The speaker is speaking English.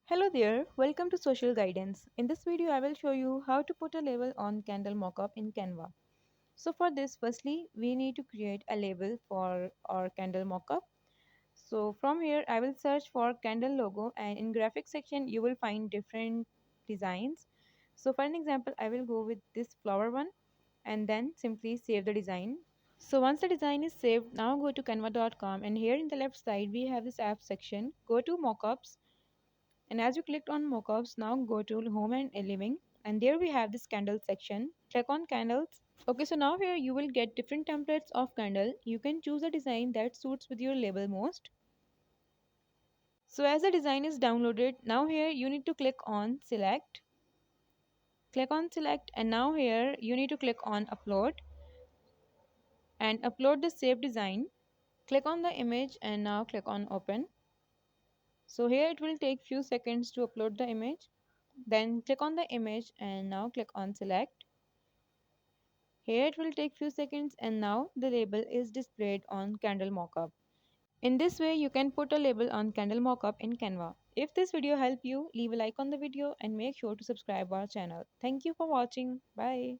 Hello there, welcome to Social Guidance. In this video, I will show you how to put a label on Candle Mockup in Canva. So for this, firstly, we need to create a label for our Candle Mockup. So from here, I will search for Candle logo, and in graphics section, you will find different designs. So for an example, I will go with this flower one and then simply save the design. So once the design is saved, now go to canva.com, and here in the left side, we have this app section. Go to mockups, and as you clicked on mockups, now go to home and living, and there we have this candle section. Click on candles. Okay, so now here you will get different templates of candle. You can choose a design that suits with your label most. So as the design is downloaded, now here you need to click on select. Click on select, and now here you need to click on upload and upload the saved design. Click on the image and now click on open. So here it will take few seconds to upload the image. Then click on the image and now click on select. Here it will take few seconds, and now the label is displayed on Candle Mockup. In this way you can put a label on Candle Mockup in Canva. If this video helped you, leave a like on the video and make sure to subscribe our channel. Thank you for watching. Bye.